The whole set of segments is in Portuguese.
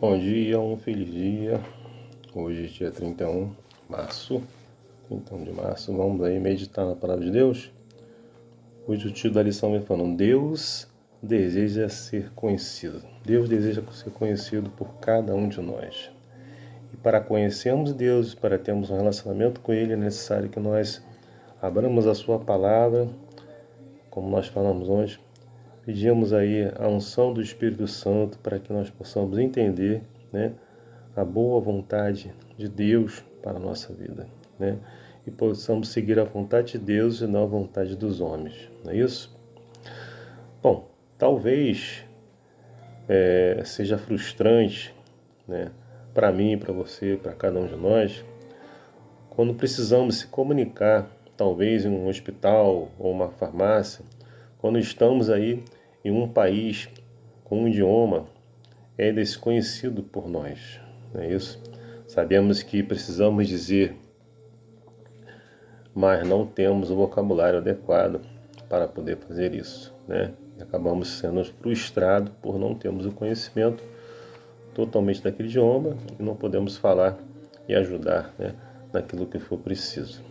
Bom dia, um feliz dia. Hoje, dia 31 de março. 31 de março, vamos aí meditar na palavra de Deus. Hoje o título da lição vem falando: Deus deseja ser conhecido. Deus deseja ser conhecido por cada um de nós. E para conhecermos Deus, para termos um relacionamento com Ele, é necessário que nós abramos a Sua palavra, como nós falamos hoje. Pedimos aí a unção do Espírito Santo para que nós possamos entender, a boa vontade de Deus para a nossa vida, e possamos seguir a vontade de Deus e não a vontade dos homens, não é isso? Bom, talvez seja frustrante, para mim, para você, para cada um de nós, quando precisamos se comunicar, talvez em um hospital ou uma farmácia, quando estamos aí em um país com um idioma desconhecido por nós, não é isso? Sabemos que precisamos dizer, mas não temos o vocabulário adequado para poder fazer isso, E acabamos sendo frustrados por não termos o conhecimento totalmente daquele idioma e não podemos falar e ajudar, naquilo que for preciso.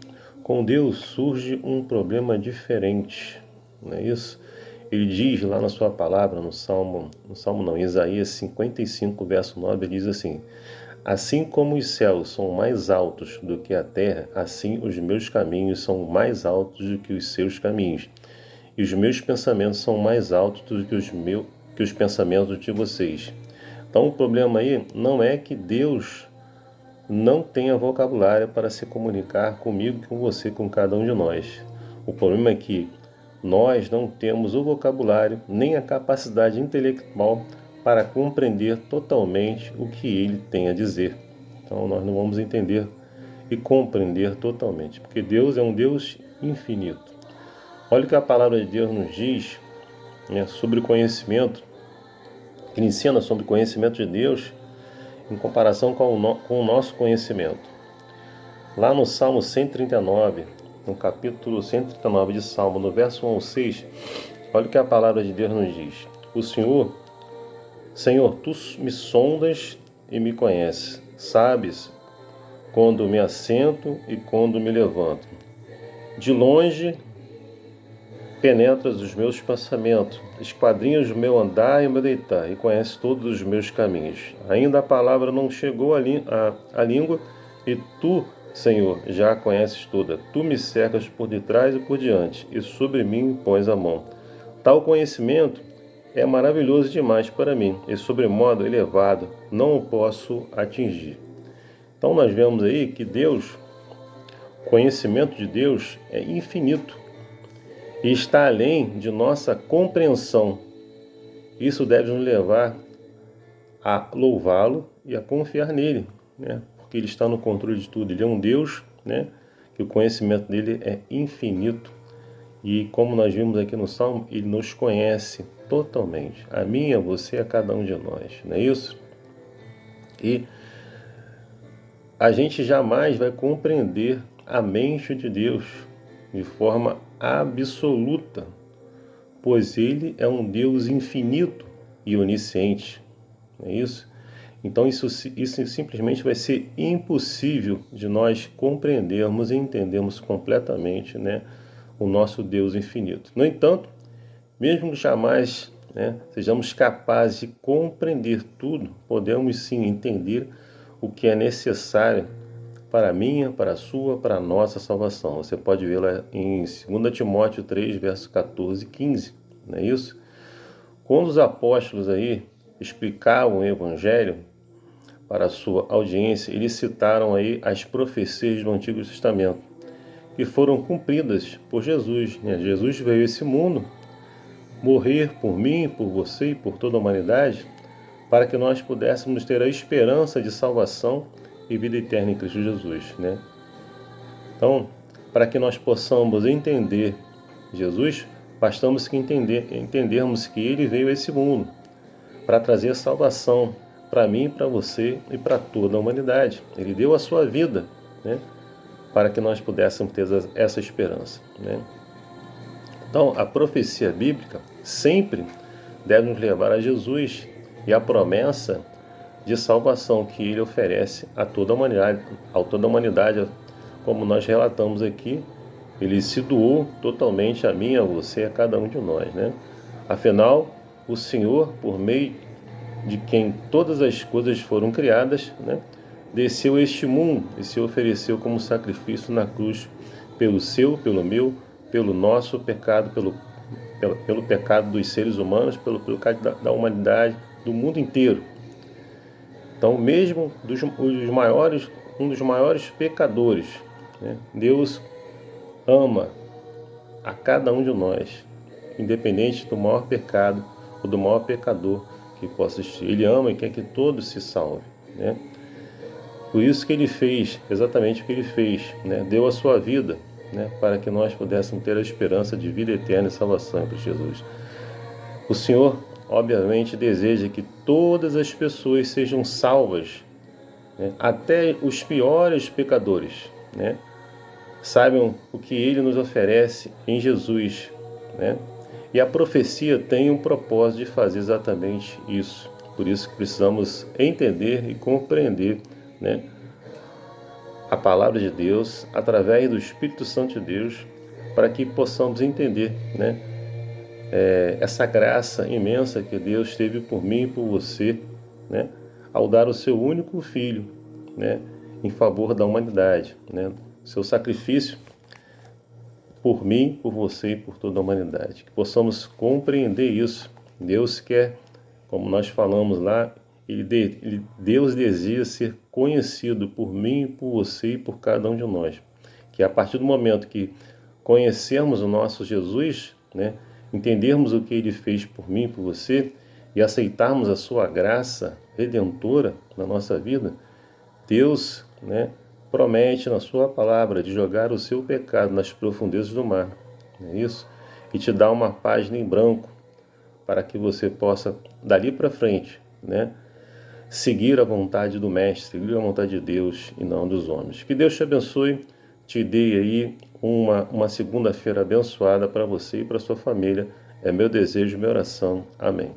Com Deus surge um problema diferente, não é isso? Ele diz lá na sua palavra, em Isaías 55, verso 9, ele diz assim: Assim como os céus são mais altos do que a terra, assim os meus caminhos são mais altos do que os seus caminhos, e os meus pensamentos são mais altos do que os pensamentos de vocês. Então o problema aí não é que Deus não tenha vocabulário para se comunicar comigo, com você, com cada um de nós. O problema é que nós não temos o vocabulário nem a capacidade intelectual para compreender totalmente o que ele tem a dizer. Então nós não vamos entender e compreender totalmente, porque Deus é um Deus infinito. Olha o que a palavra de Deus nos diz, sobre o conhecimento, que ensina sobre o conhecimento de Deus em comparação com o nosso conhecimento. Lá no Salmo 139, no capítulo 139 de Salmo, no verso 1 ao 6, olha o que a palavra de Deus nos diz. O Senhor, tu me sondas e me conheces, sabes quando me assento e quando me levanto. De longe penetras os meus pensamentos, esquadrinhas o meu andar e o meu deitar, e conheces todos os meus caminhos. Ainda a palavra não chegou à língua, e tu, Senhor, já a conheces toda. Tu me cercas por detrás e por diante, e sobre mim pões a mão. Tal conhecimento é maravilhoso demais para mim, e sobremodo elevado, não o posso atingir. Então nós vemos aí que Deus, o conhecimento de Deus é infinito e está além de nossa compreensão. Isso deve nos levar a louvá-lo e a confiar nele, porque ele está no controle de tudo. Ele é um Deus, que o conhecimento dele é infinito. E como nós vimos aqui no Salmo, ele nos conhece totalmente. A mim, a você, a cada um de nós, não é isso? E a gente jamais vai compreender a mente de Deus de forma absoluta, pois ele é um Deus infinito e onisciente, não é isso? Então isso simplesmente vai ser impossível de nós compreendermos e entendermos completamente, o nosso Deus infinito. No entanto, mesmo que jamais, sejamos capazes de compreender tudo, podemos sim entender o que é necessário para a minha, para a sua, para a nossa salvação. Você pode ver lá em 2 Timóteo 3, versos 14 e 15, não é isso? Quando os apóstolos aí explicavam o Evangelho para a sua audiência, eles citaram aí as profecias do Antigo Testamento, que foram cumpridas por Jesus. Jesus veio a esse mundo morrer por mim, por você e por toda a humanidade, para que nós pudéssemos ter a esperança de salvação e vida eterna em Cristo Jesus, Então, para que nós possamos entender Jesus, bastamos que entendermos que ele veio a esse mundo para trazer salvação para mim, para você e para toda a humanidade. Ele deu a sua vida, para que nós pudéssemos ter essa esperança, Então, a profecia bíblica sempre deve nos levar a Jesus, e a promessa de salvação que Ele oferece a toda a humanidade, como nós relatamos aqui. Ele se doou totalmente a mim, a você, a cada um de nós, né? Afinal, o Senhor, por meio de quem todas as coisas foram criadas, né, desceu a este mundo e se ofereceu como sacrifício na cruz pelo seu, pelo meu, pelo nosso pecado, pelo pecado dos seres humanos, pelo pecado da humanidade, do mundo inteiro. Então, mesmo um dos maiores pecadores, né, Deus ama a cada um de nós, independente do maior pecado ou do maior pecador que possa existir. Ele ama e quer que todos se salvem, né? Por isso que Ele fez exatamente o que Ele fez, né? Deu a sua vida, né, para que nós pudéssemos ter a esperança de vida eterna e salvação em Cristo Jesus. O Senhor, obviamente, deseja que todas as pessoas sejam salvas, né? Até os piores pecadores, né, saibam o que Ele nos oferece em Jesus, né? E a profecia tem um propósito de fazer exatamente isso. Por isso que precisamos entender e compreender, né, a palavra de Deus através do Espírito Santo de Deus, para que possamos entender, né, essa graça imensa que Deus teve por mim e por você, né, ao dar o seu único filho, né, em favor da humanidade, né, seu sacrifício por mim, por você e por toda a humanidade. Que possamos compreender isso. Deus quer, como nós falamos lá, Deus deseja ser conhecido por mim, por você e por cada um de nós. Que a partir do momento que conhecermos o nosso Jesus, né, entendermos o que Ele fez por mim, por você, e aceitarmos a sua graça redentora na nossa vida, Deus, né, promete na sua palavra de jogar o seu pecado nas profundezas do mar, não é isso? E te dar uma página em branco para que você possa, dali para frente, né, seguir a vontade do Mestre, seguir a vontade de Deus e não dos homens. Que Deus te abençoe, te dê aí uma segunda-feira abençoada para você e para sua família. É meu desejo, minha oração. Amém.